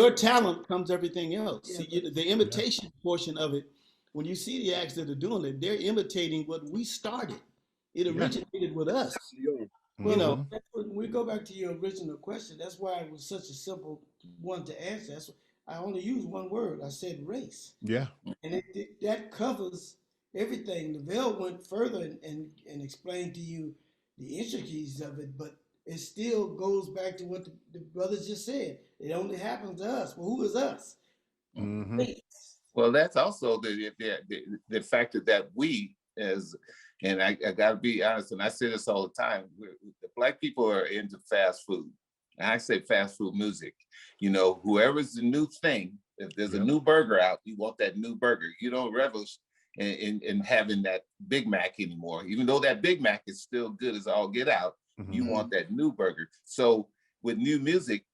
your talent comes everything else. Yeah, See, but the Yeah. imitation portion of it, when you see the acts that are doing it, they're imitating what we started. It Yeah. originated with us. Yeah. You well, know, Hmm. that's when we go back to your original question. That's why it was such a simple one to answer. I only used one word. I said race, Yeah. and that covers everything. The veil went further and explained to you the intricacies of it, but it still goes back to what the brothers just said. It only happens to us. Well, who is us? Hmm. Race. Well, that's also the factor that we as, and I got to be honest, and I say this all the time, the black people are into fast food. And I say fast food music. You know, whoever's the new thing, if there's a Yep. new burger out, you want that new burger. You don't relish in having that Big Mac anymore. Even though that Big Mac is still good as all get out, Hmm. you Mm-hmm. want that new burger. So with new music,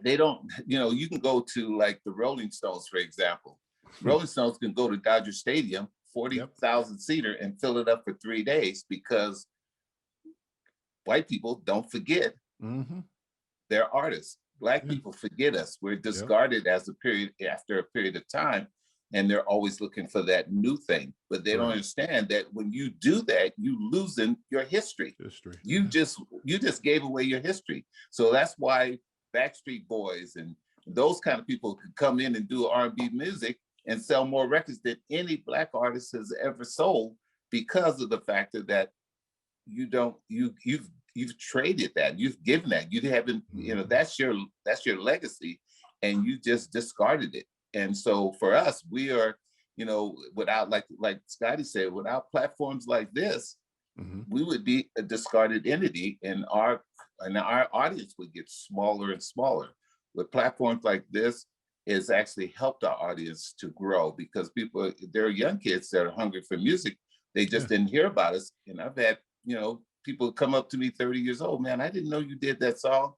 they don't, you know, you can go to like the Rolling Stones, for example. Rolling Stones can go to Dodger Stadium, Yep. 40,000 seater, and fill it up for 3 days because white people don't forget Hmm. their artists. Black Yeah. people forget us. We're Yep. discarded as a period after a period of time, and they're always looking for that new thing. But they don't Right. understand that when you do that, you losing your history. History. You Yeah. just gave away your history. So that's why Backstreet Boys and those kind of people could come in and do R&B music and sell more records than any black artist has ever sold because of the factor that you don't you've traded that, you've given that, you haven't, you know, Hmm. that's your legacy, and you just discarded it. And so for us, we are, you know, without, like Scotty said, without platforms like this, Hmm. we would be a discarded entity, and our audience would get smaller and smaller. With platforms like this, has actually helped our audience to grow because people, there are young kids that are hungry for music. They Yeah. just didn't hear about us. And I've had, you know, people come up to me 30 years old, man, I didn't know you did that song.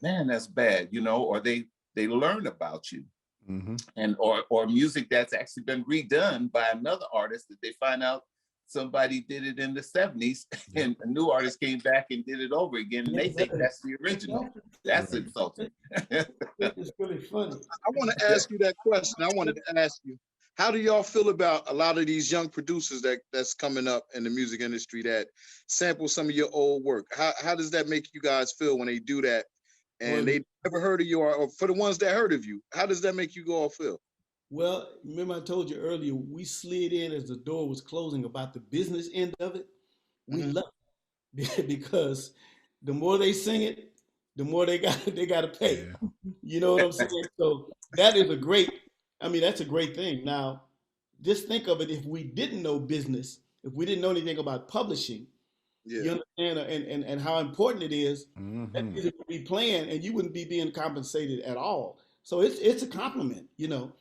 Man, that's bad, you know, or they learn about you, Hmm. and or music that's actually been redone by another artist that they find out somebody did it in the 70s Yep. and a new artist came back and did it over again and Yes, they think sir. that's the original. Exactly. That's Right. insulting. It's really funny. I I want to ask you that question. I wanted to ask you, how do y'all feel about a lot of these young producers that's coming up in the music industry that sample some of your old work? How does that make you guys feel when they do that and when they never heard of you, or for the ones that heard of you, how does that make you go all feel? well, remember I told you earlier, we slid in as the door was closing about the business end of it. We Mhm. love it because the more they sing it, the more they got to pay. Yeah. You know what I'm saying? So that is a great. I mean, that's a great thing. Now, just think of it: if we didn't know business, if we didn't know anything about publishing, Yeah. you understand, and how important it is, that Hmm. music would be playing, and you wouldn't be being compensated at all. So it's a compliment. You know,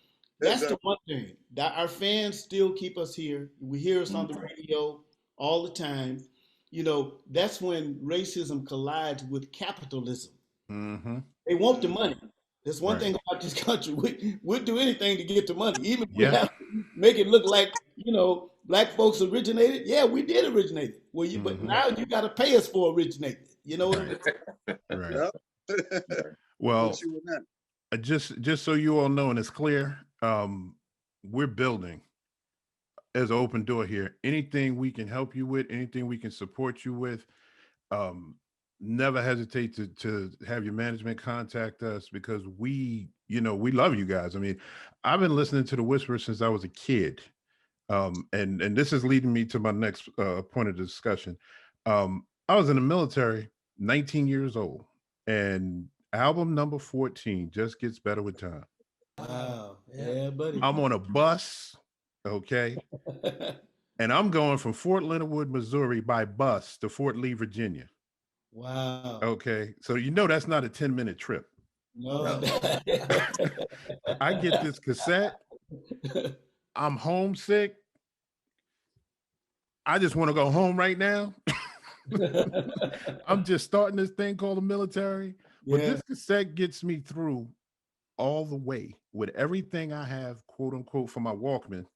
that's the Exactly. one thing that our fans still keep us here. We hear us on the Mhm. radio all the time. You know, that's when racism collides with capitalism. Hmm. They want the Mm. money. That's one Right. thing about this country. We'll do anything to get the money, even if we Yeah. have to make it look like, black folks originated. Yeah, we did originate it. Well, but Hmm. now you got to pay us for originating it. You know what I Right. mean? Right. Yep. I'm with Well, you on that. just so you all know and it's clear, we're building as an open door here. Anything we can help you with, anything we can support you with, um, never hesitate to have your management contact us because we love you guys. I mean, I've been listening to the Whisper since I was a kid. And this is leading me to my next point of discussion. I was in the military, 19 years old, and album number 14 just gets better with time. Wow. Wow. Yeah. Yeah, buddy. I'm on a bus, okay, and I'm going from Fort Leonard Wood, Missouri by bus to Fort Lee, Virginia. Wow. Okay, so that's not a 10-minute trip. No. No. I get this cassette. I'm homesick. I just want to go home right now. I'm just starting this thing called the military, but Yeah. this cassette gets me through all the way with everything I have, quote unquote, for my Walkman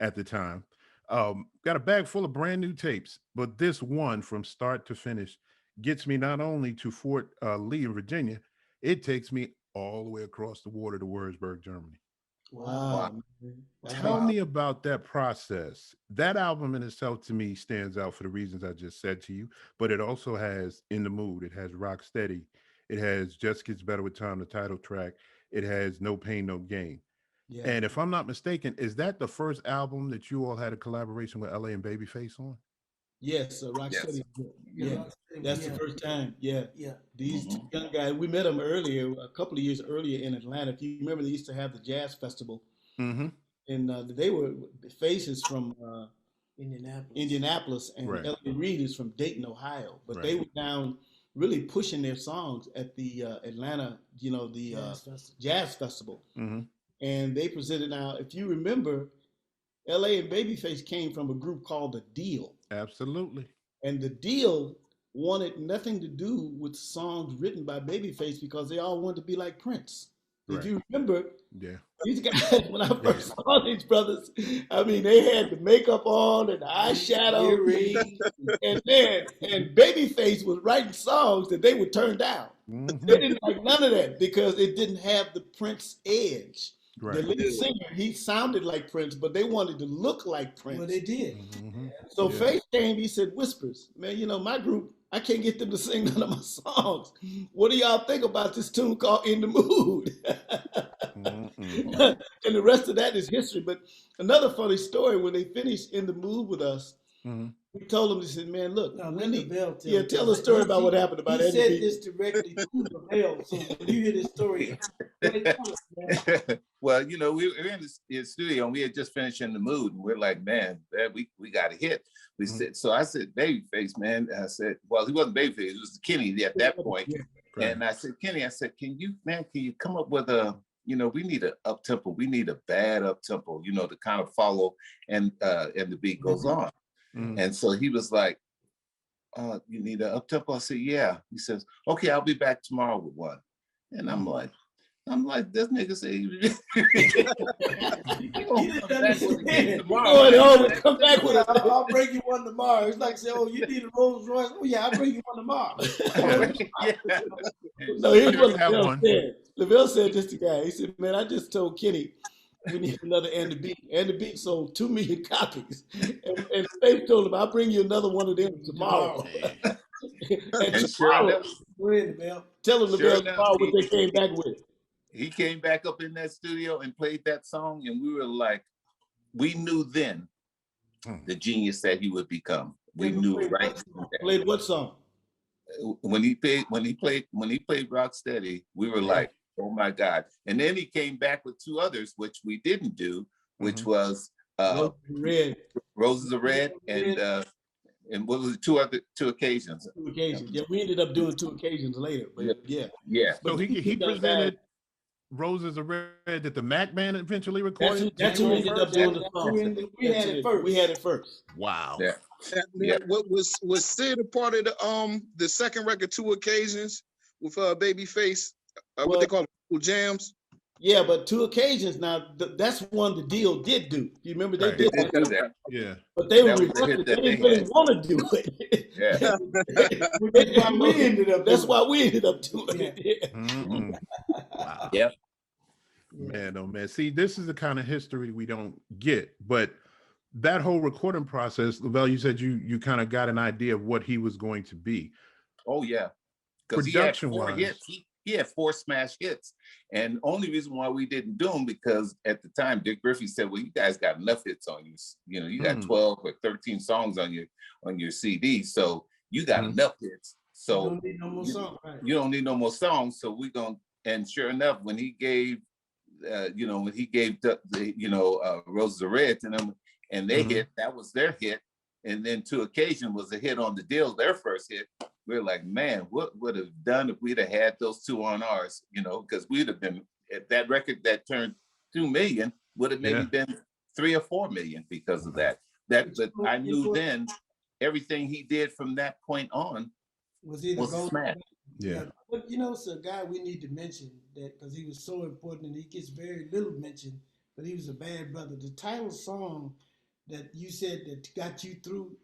at the time. Got a bag full of brand new tapes, but this one from start to finish gets me not only to Fort Lee in Virginia, it takes me all the way across the water to Würzburg, Germany. Wow. Man. Tell me about that process. That album in itself to me stands out for the reasons I just said to you, but it also has In the Mood, it has Rock Steady, it has Just Gets Better with Time, the title track, it has No Pain, No Gain. Yeah. And if I'm not mistaken, is that the first album that you all had a collaboration with LA and Babyface on? Yes, Rocksteady. Yeah, Yeah, Rocksteady, that's yeah. the first time. Yeah, Yeah. these two young guys. We met them earlier, a couple of years earlier in Atlanta. If you remember, they used to have the jazz festival, Mm-hmm. and they were faces from Indianapolis. Indianapolis, and Right. L.A. Reid is from Dayton, Ohio. But they Right. were down really pushing their songs at the Atlanta, the Jazz Festival. jazz festival, Mm-hmm. and they presented. Now, if you remember, L.A. and Babyface came from a group called The Deal. Absolutely. And The Deal wanted nothing to do with songs written by Babyface because they all wanted to be like Prince. Right. If you remember, Yeah. these guys, when I first saw these brothers, I mean, they had the makeup on and the eyeshadow, Earrings. and Babyface was writing songs that they would turn down. Mhm. They didn't like none of that because it didn't have the Prince edge. The Right. lead singer, he sounded like Prince, but they wanted to look like Prince. Well, they did. Mhm. So Yeah. Faith came, he said, Whispers, man, my group, I can't get them to sing none of my songs. What do y'all think about this tune called In the Mood? Mm-mm. And the rest of that is history. But another funny story, when they finished In the Mood with us, Mhm. we told them, they said, man, look, Now, we let need, Lavelle tell yeah, it, tell the because story about what happened about he Eddie said B. this directly to Lavelle. So when you hear this story, Well, we were in the studio and we had just finished In the Mood, and we're like, man, we got a hit. We Mhm. said, so I said, Babyface, man. I said, well, he wasn't Babyface, it was Kenny at that point. Yeah. Right. And I said, Kenny, can you come up with we need an up tempo, we need a bad up tempo, to kind of follow, and the beat goes on. Mhm. And so he was like, you need an up tempo? I said, yeah. He says, okay, I'll be back tomorrow with one. And I'm like, this nigga say he didn't understand. Going home and come back with Yeah, it. I'll bring you one tomorrow. It's like saying, oh, you need a Rolls Royce. Oh, yeah, I'll bring you one tomorrow. No, here's Sure, what have Lavelle one. said. Lavelle said this to guy. He said, man, I just told Kenny we need another And the Beat. And the Beat sold 2 million copies. And Faith told him, I'll bring you another one of them tomorrow. And And sure tomorrow, enough, Go ahead, Lavelle. tell him Sure Lavelle enough, tomorrow what they came back with. he came back up in that studio and played that song, and we were like, we knew then the genius that he would become. We knew right then. Played what song? When he played Rocksteady, we were like, oh my God. And then he came back with 2 others, which we didn't do, which was Red. Roses Are Red and what was the 2 occasions? 2 occasions. Yeah, we ended up doing 2 occasions later. But yeah. Yeah. So But he presented Roses Are Red that the Mac Band eventually recorded. That's who ended up doing the song. We had it first. We had it first. Wow. Yeah. Yeah. What was Sid a part of the second record, 2 occasions with Babyface? What they call it, Cool Jams? Yeah, but 2 occasions now. That's one The Deal did do. You remember they Right. did They did do that. Yeah. but they were That was the hit reluctant. They that didn't they really had. want to do it. Yeah. That's why we ended up. That's why we ended up doing it. Mm-mm. Wow. Yep. Man, oh man. See, this is the kind of history we don't get. But that whole recording process, Lavelle, you said you kind of got an idea of what he was going to be. Oh yeah. Because he had 4 Production-wise. hits. He had 4 smash hits. And only reason why we didn't do them, because at the time Dick Griffey said, well, you guys got enough hits on you. You got 12 or 13 songs on your CD. So you got enough hits. So You don't need no more songs. Right. you don't need no more songs. So we're going, and sure enough, when he gave Roses Are Red to them and they hit, that was their hit. And then 2 occasions was a hit on The Deal, their first hit. We're like, man, what would have done if we'd have had those 2 on ours, because we'd have been at that record that turned 2 million would have maybe been 3 or 4 million because of that. But I knew then everything he did from that point on Was either was a gold. smash. Yeah. But it's a guy we need to mention that because he was so important and he gets very little mention, but he was a bad brother. The title song that you said that got you through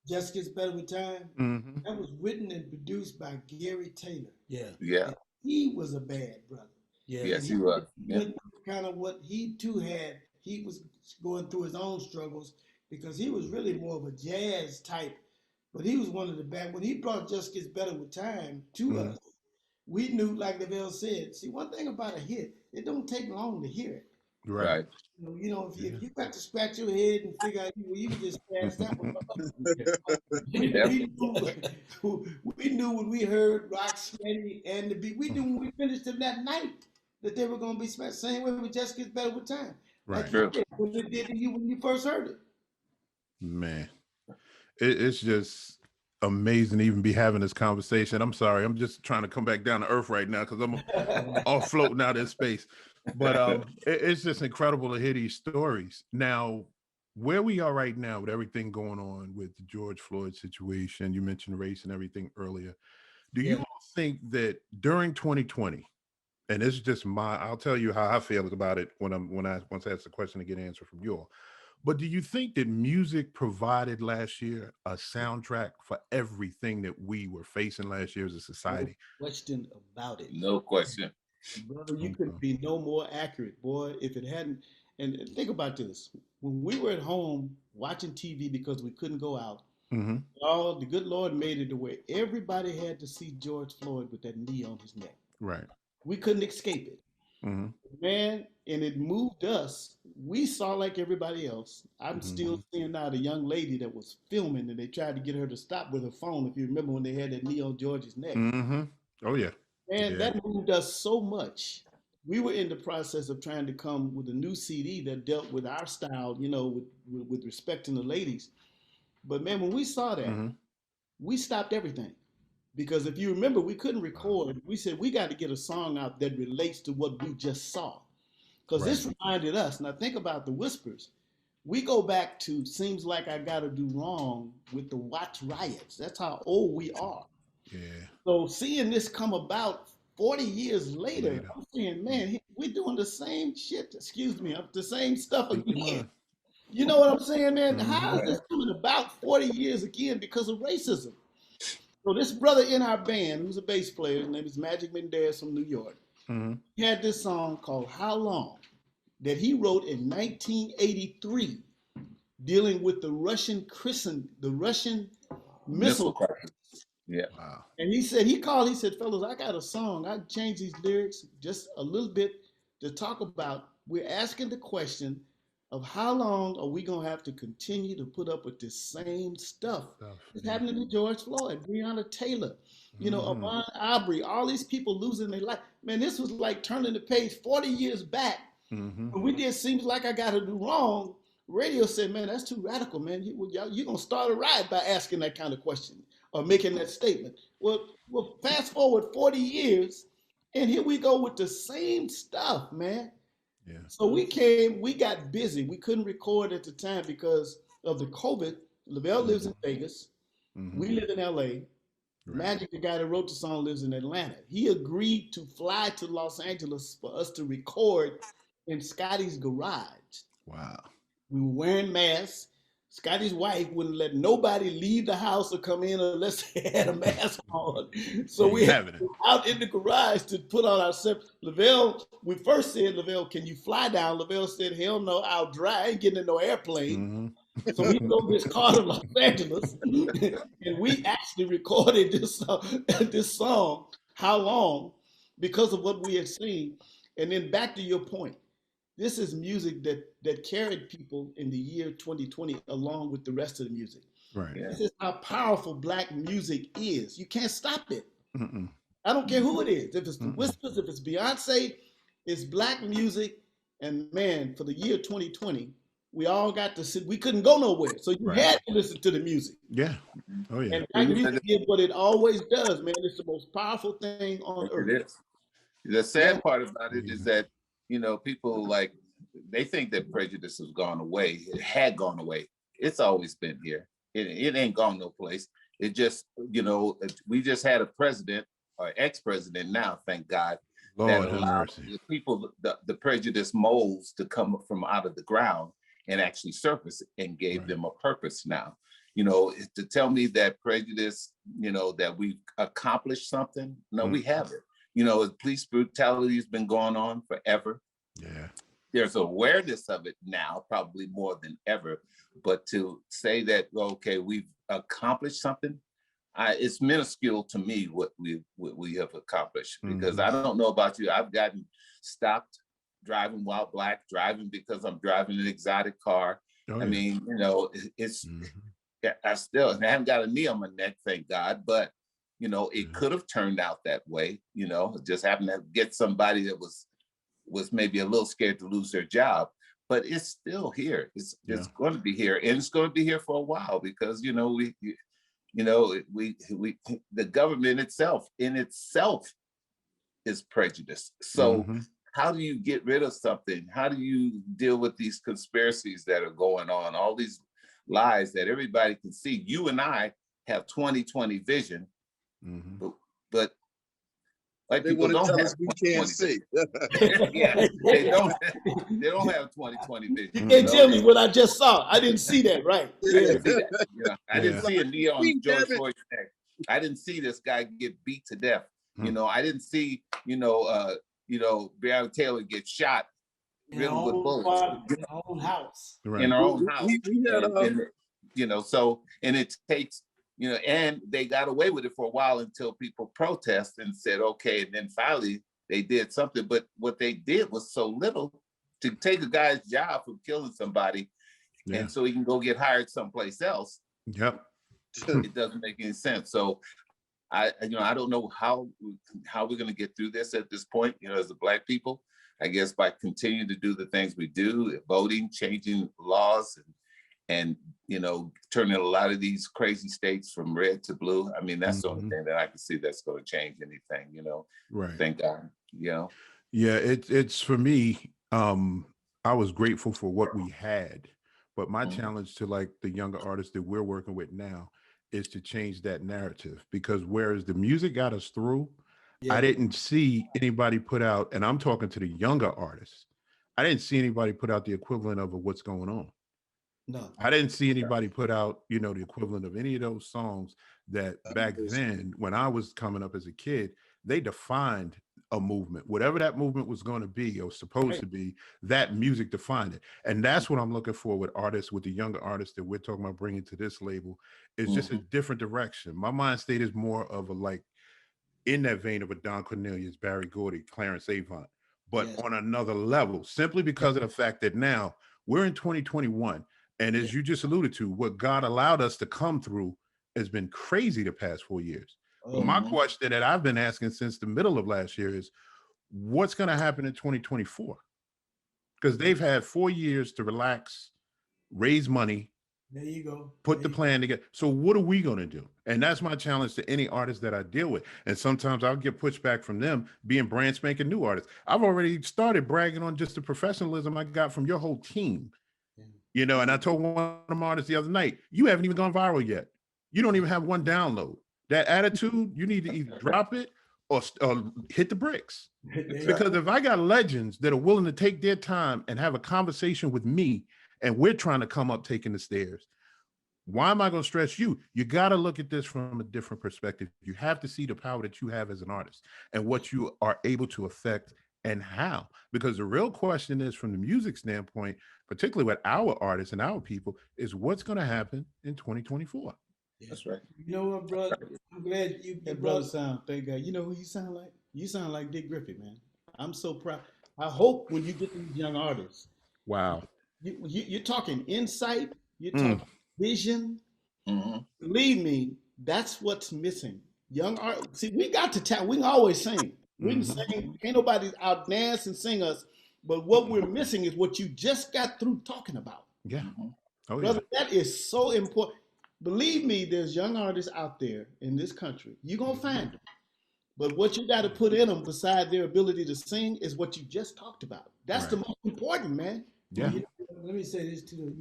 Just Gets Better with Time, Mm-hmm. that was written and produced by Gary Taylor. Yeah. Yeah. he was a bad brother. Yeah. Yes, he was. Yeah. Kind of what he too had. He was going through his own struggles because he was really more of a jazz type. But he was one of the bad. When he brought "Just Gets Better with Time" to us, we knew, like Lavelle said. See, one thing about a hit, it don't take long to hear it. Right. Right. You know, if you got to scratch your head and figure out, well, you can just pass that one. Yep. We knew when we heard Rocksteady and the beat. We knew when we finished them that night that they were going to be smashed. Same way with "Just Gets Better with Time." Right. Like True. when it did to you when you first heard it. Man, it's just amazing to even be having this conversation. I'm sorry, I'm just trying to come back down to earth right now because I'm all floating out in space. But it's just incredible to hear these stories. Now, where we are right now with everything going on with the George Floyd situation, you mentioned race and everything earlier. Do you all think that during 2020, and this is just I'll tell you how I feel about it once I ask the question to get an answer from you all. But do you think that music provided last year a soundtrack for everything that we were facing last year as a society? No question about it. No question. Brother, you couldn't be no more accurate, boy, if it hadn't. And think about this. When we were at home watching TV because we couldn't go out, the good Lord made it to where everybody had to see George Floyd with that knee on his neck. Right. We couldn't escape it. Man, and it moved us. We saw like everybody else. I'm still seeing now the young lady that was filming and they tried to get her to stop with her phone. If you remember when they had that knee on George's neck. Oh, yeah. Man, that moved us so much. We were in the process of trying to come with a new CD that dealt with our style, you know, with respecting the ladies. But man, when we saw that, we stopped everything. Because if you remember, we couldn't record. We said, we got to get a song out that relates to what we just saw. Because this reminded us. Now think about the Whispers. We go back to Seems Like I Gotta Do Wrong with the Watts riots. That's how old we are. Yeah. So seeing this come about 40 years later, I'm saying, man, we're doing the same shit. Excuse me, the same stuff again. You know what I'm saying, man? How is this coming about 40 years again because of racism? So this brother in our band, who's a bass player, his name is Magic Mendez from New York, he had this song called How Long that he wrote in 1983 dealing with the Russian missile crisis. Yeah. Wow. And he said, fellas, I got a song. I changed these lyrics just a little bit to talk about, we're asking the question of how long are we going to have to continue to put up with this same stuff? It's happening to George Floyd, Breonna Taylor, you know, Ahmaud Arbery, all these people losing their life. Man, this was like turning the page 40 years back. When we did Seems Like I Gotta Do Wrong, radio said, man, that's too radical, man. You're going to start a riot by asking that kind of question or making that statement. Well, fast forward 40 years, and here we go with the same stuff, man. Yeah. So we got busy. We couldn't record at the time because of the COVID. Lavelle lives in Vegas. We live in LA. Magic, the guy that wrote the song, lives in Atlanta. He agreed to fly to Los Angeles for us to record in Scotty's garage. Wow. We were wearing masks. Scotty's wife wouldn't let nobody leave the house or come in unless they had a mask on. So we had to go out in the garage to put on our set. Lavelle, we first said, Lavelle, can you fly down? Lavelle said, hell no, I'll drive. I ain't getting in no airplane. So we drove this car to Los Angeles and we actually recorded this song, How Long, because of what we had seen. And then back to your point. This is music that carried people in the year 2020 along with the rest of the music. Right. Yeah. This is how powerful Black music is. You can't stop it. I don't care who it is. If it's the Whispers, if it's Beyonce, it's Black music. And man, for the year 2020, we all got to sit. We couldn't go nowhere. So you had to listen to the music. Yeah. Oh, yeah. And Black music did what it always does, man. It's the most powerful thing on earth. It is. The sad part about it is that, you know, people they think that prejudice has gone away. It had gone away. It's always been here. It ain't gone no place. It just, you know, we just had a president or ex-president now, thank God, that allowed the people, the prejudice moles to come from out of the ground and actually surface and gave them a purpose now. You know, to tell me that prejudice, you know, that we've accomplished something, no, we haven't. You know, police brutality has been going on forever. Yeah. There's awareness of it now, probably more than ever. But to say that, okay, we've accomplished something, it's minuscule to me what we have accomplished, because I don't know about you. I've gotten stopped driving while black, driving because I'm driving an exotic car. Oh, I yeah. mean, you know, it's I haven't got a knee on my neck, thank God, but you know, it could have turned out that way. You know, just happened to get somebody that was maybe a little scared to lose their job, but it's still here. It's going to be here, and it's going to be here for a while, because you know the government itself is prejudiced. So how do you get rid of something? How do you deal with these conspiracies that are going on? All these lies that everybody can see. You and I have 20/20 vision, but like They people want to don't tell have us we can't 20/20 see. yeah, they don't have 20/20 vision. You can't tell me what I just saw. I didn't see that, right? I didn't see that. Yeah, I didn't Yeah. see a knee on George Damn it. Floyd's neck. I didn't see this guy get beat to death. You Hmm. know, I didn't see, Breonna Taylor get shot In riddled our with own bullets spot, in our own house. Right. in our own house. We had And it takes, and they got away with it for a while until people protest and said, okay, and then finally they did something. But what they did was so little to take a guy's job from killing somebody, Yeah. and so he can go get hired someplace else. Yep. It doesn't make any sense. So I don't know how we're going to get through this at this point, as a Black people. I guess by continuing to do the things we do, voting, changing laws, and turning a lot of these crazy states from red to blue. I mean, that's the only thing that I can see that's going to change anything, Right. Thank God, Yeah, it's for me, I was grateful for what we had, but my challenge to like the younger artists that we're working with now is to change that narrative, because whereas the music got us through, I didn't see anybody put out, and I'm talking to the younger artists, I didn't see anybody put out the equivalent of what's going on. No. I didn't see anybody put out, the equivalent of any of those songs that back then, when I was coming up as a kid, they defined a movement. Whatever that movement was going to be or supposed to be, that music defined it. And that's what I'm looking for with artists, with the younger artists that we're talking about bringing to this label. It's just a different direction. My mind state is more of a, like, in that vein of a Don Cornelius, Barry Gordy, Clarence Avant, but on another level, simply because of the fact that now we're in 2021. And as you just alluded to, what God allowed us to come through has been crazy the past 4 years. But my question that I've been asking since the middle of last year is, what's going to happen in 2024? Because they've had 4 years to relax, raise money, There you go. put the plan together. So what are we going to do? And that's my challenge to any artist that I deal with. And sometimes I'll get pushback from them being brand spanking new artists. I've already started bragging on just the professionalism I got from your whole team. And I told one of my artists the other night, you haven't even gone viral yet. You don't even have one download. That attitude, you need to either drop it or hit the bricks. Because if I got legends that are willing to take their time and have a conversation with me, and we're trying to come up taking the stairs, why am I going to stress you? You got to look at this from a different perspective. You have to see the power that you have as an artist and what you are able to affect and how. Because the real question is, from the music standpoint, particularly with our artists and our people, is what's going to happen in 2024. That's right. You know what, brother? I'm glad you That brought brother sound, thank God. You know who you sound like? You sound like Dick Griffith, man. I'm so proud. I hope when you get these young artists, Wow. you're talking insight, you're talking vision. Believe me, that's what's missing. Young art. See, we got to tell. We can always sing. We can sing. Can't nobody out dance and sing us. But what we're missing is what you just got through talking about. Yeah. Oh, Brother, that is so important. Believe me, there's young artists out there in this country. You're going to find them. But what you got to put in them, beside their ability to sing, is what you just talked about. That's the most important, man. Yeah. Let me say this too.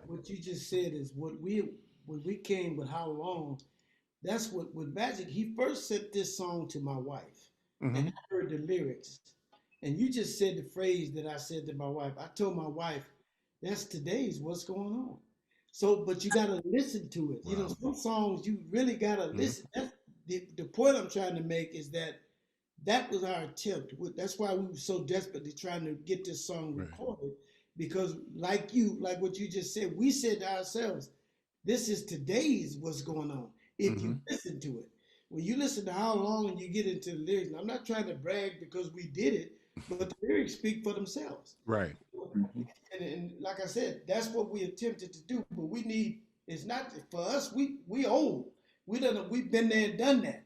What you just said is what we came with how long. That's what with Magic. He first sent this song to my wife, and I heard the lyrics. And you just said the phrase that I said to my wife. I told my wife, that's today's what's going on. So, but you got to listen to it. Some songs you really got to listen. That's the point I'm trying to make, is that that was our attempt. That's why we were so desperately trying to get this song Right. recorded, because like what you just said, we said to ourselves, this is today's what's going on. If you listen to it, when you listen to How Long and you get into the lyrics, and I'm not trying to brag because we did it, but the lyrics speak for themselves. Right. And like I said, that's what we attempted to do. But we need, it's not for us. We old. We've been there and done that.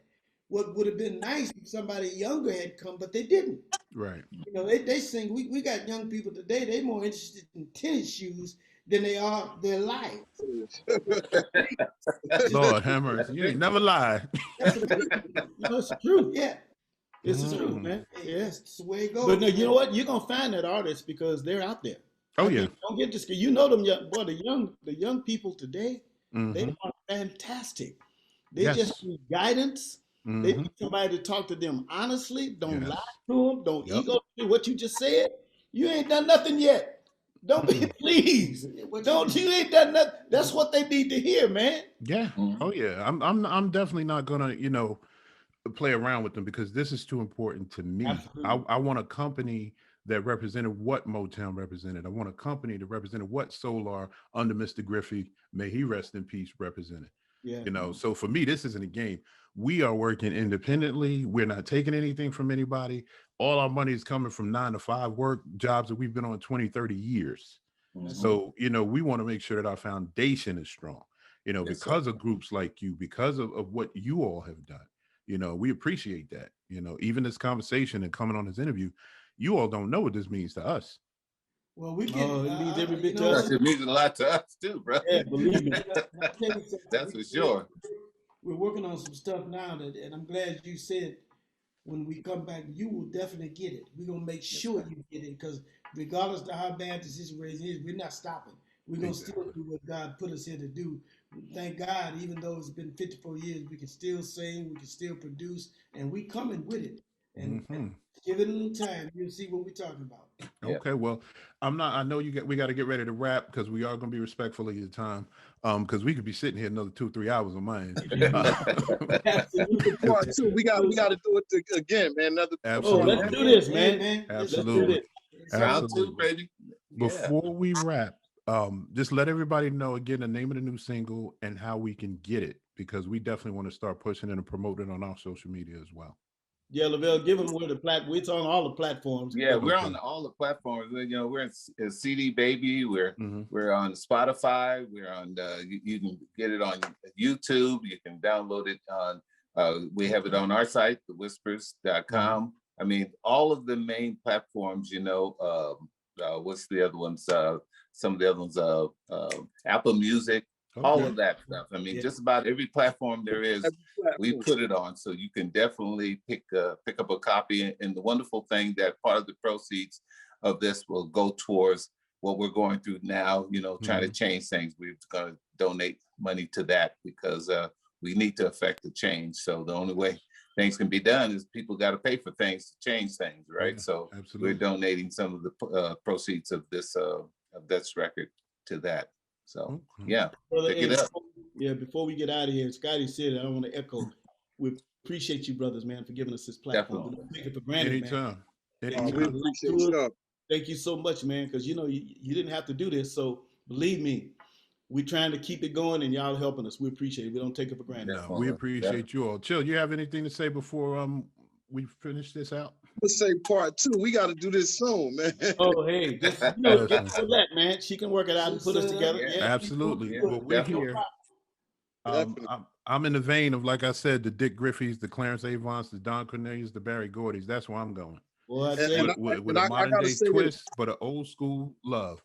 What would have been nice if somebody younger had come, but they didn't. Right. You know, they sing. We got young people today. They more interested in tennis shoes than they are their lives. Lord have mercy. You ain't never lied. That's what it is. You know, it's the truth. Yeah, It's the truth, Mm. man. Hey, Yeah. that's the way it goes. But no, you know what? You're gonna find that artist because they're out there. Oh I yeah. think, don't get this. You know them young boy. The young people today. They Mhm. are fantastic. They Yes. just need guidance. They Mhm. need somebody to talk to them honestly. Don't Yes. lie to them. Don't Yep. ego to what you just said. You ain't done nothing yet. Don't be please. Don't you ain't done nothing. That's what they need to hear, man. Yeah. Mhm. Oh yeah. I'm definitely not gonna, play around with them because this is too important to me. Absolutely. I want a company that represented what Motown represented. I want a company that represented what Solar under Mr. Griffey, may he rest in peace, represented. Yeah. So for me, this isn't a game. We are working independently. We're not taking anything from anybody. All our money is coming from 9-to-5 work jobs that we've been on 20, 30 years. Mhm. So, we want to make sure that our foundation is strong, Yes, sir. because of groups like you, because of what you all have done. We appreciate that. Even this conversation and coming on this interview, you all don't know what this means to us. Well, we can. Oh, it means every bit you to know us. what? It means a lot to us too, bro. Yeah, believe me. I'll tell you something. That's for sure. We're working on some stuff now and I'm glad you said when we come back, you will definitely get it. We're gonna make sure you get it because regardless of how bad the situation is, we're not stopping. We're gonna still Exactly. do what God put us here to do. Thank God, even though it's been 54 years, we can still sing, we can still produce, and we coming with it. And Mhm. give it a little time, you'll see what we're talking about. Yeah. Okay, well, I know we got to get ready to wrap because we are going to be respectful of your time. Because we could be sitting here another 2-3 hours on my end. Absolutely. Part two, we got to do it again, man. Another Oh, Absolutely. let's do this, man. Yeah, Let's do Absolutely. this. Round Absolutely. two, baby. Yeah. Before we wrap, just let everybody know again the name of the new single and how we can get it because we definitely want to start pushing it and promoting it on our social media as well. Yeah, Lavelle, give them where the it's on all the platforms. Yeah, we're Okay. on all the platforms. We're in CD Baby. Mhm. We're on Spotify. We're on. You can get it on YouTube. You can download it on. We have it on our site, thewhispers.com. I mean, all of the main platforms. What's the other ones? Some of the other ones. Apple Music. All Okay. of that stuff. I mean, Yeah. just about every platform there is. We platform. put it on, so you can definitely pick up a copy. And the wonderful thing that part of the proceeds of this will go towards what we're going through now. Trying to change things. We're going to donate money to that because we need to affect the change. So the only way things can be done is people got to pay for things to change things, right? Yeah, So absolutely. we're donating some of the proceeds of this record to that. So Okay. yeah, Brother, pick it up. Before we get out of here, Scotty said it, I don't want to echo. We appreciate you, brothers, man, for giving us this platform. We don't take it for granted, man. Anytime. We Anytime. appreciate y'all. Thank you so much, man, because you didn't have to do this. So believe me, we're trying to keep it going and y'all helping us. We appreciate it. We don't take it for granted. No, Definitely. we appreciate you all. Chill, you have anything to say before we finish this out? Let's say part two. We got to do this soon, man. Oh, hey, just, get that, man. She can work it out and put us together. Yeah. Yeah. Absolutely. Yeah, Well, we're definitely. here. Definitely. I'm in the vein of, like I said, the Dick Griffey's, the Clarence Avants, the Don Cornelius, the Barry Gordy's. That's where I'm going. Well, I And- tell you, and With a I modern gotta day say this. twist, but an old school love.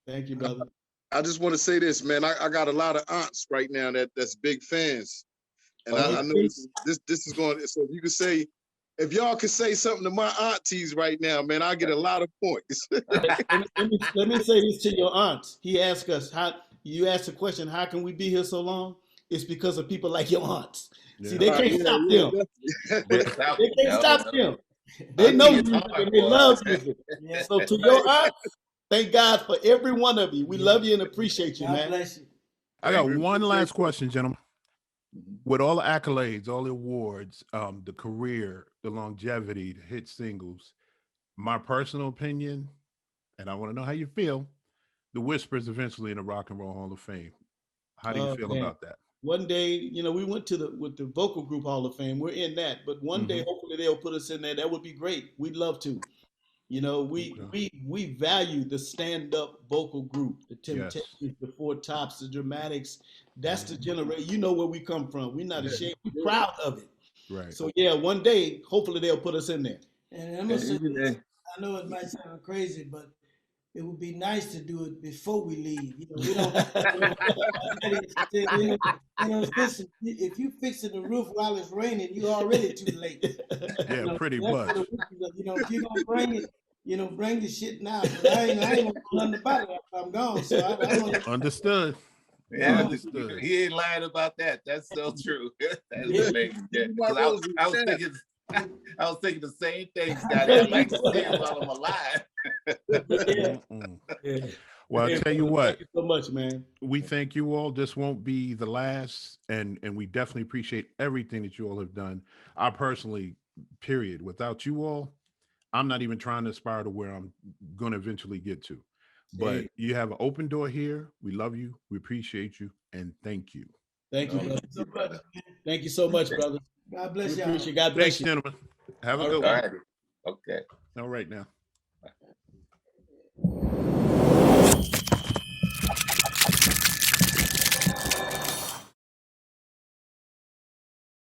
thank you, brother. I just want to say this, man. I got a lot of aunts right now that's big fans, and I know this is going. So if you could say, if y'all could say something to my aunties right now, man, I get a lot of points. Let me say this to your aunts. He asked us you asked the question, how can we be here so long? It's because of people like your aunts. See, they can't stop them. They can't stop them. They know music and they love music. Yeah. So to your aunts, thank God for every one of you. We love you and appreciate you, God man. bless you. I got one last question, gentlemen. Mhm. With all the accolades, all the awards, the career, the longevity, the hit singles. My personal opinion, and I want to know how you feel, the Whispers eventually in the Rock and Roll Hall of Fame. How do you Oh feel man. about that? One day, we went to the vocal group Hall of Fame. We're in that, but one day, Mhm. hopefully, they'll put us in there. That would be great. We'd love to. We Okay. we value the stand up vocal group, the Yes. Temptations, the Four Tops, the Dramatics. That's the Mhm. generation. You know where we come from. We're not Yeah. ashamed. We're proud of it. Right. So yeah, one day, hopefully, they'll put us in there. And I'm gonna say this. I know it might sound crazy, but it would be nice to do it before we leave. We don't. Listen, if you fixing the roof while it's raining, you're already too late. Yeah, pretty That's much. what if you're gonna bring it, bring the shit now. But I ain't gonna do nothing about it after I'm gone. So I want Understood. Yeah, Understood. he ain't lying about that. That's so true. That's Yeah. amazing. Yeah, My 'cause rose I was was sad. thinking, I was thinking the same thing, Scotty. I'd like to see him while I'm alive. yeah. Mm-mm. Yeah. Well, Hey, I'll tell you brother, what, thank you so much, man. we thank you all. This won't be the last, and we definitely appreciate everything that you all have done. I personally, period, without you all, I'm not even trying to aspire to where I'm going to eventually get to. But Hey, you have an open door here. We love you. We appreciate you, and thank you. thank you, Oh, brother. thank you, brother. Thank you so much, brother. God We bless y'all. appreciate. God Thanks, bless you. gentlemen. Have a All good All one. right. Okay. All right now.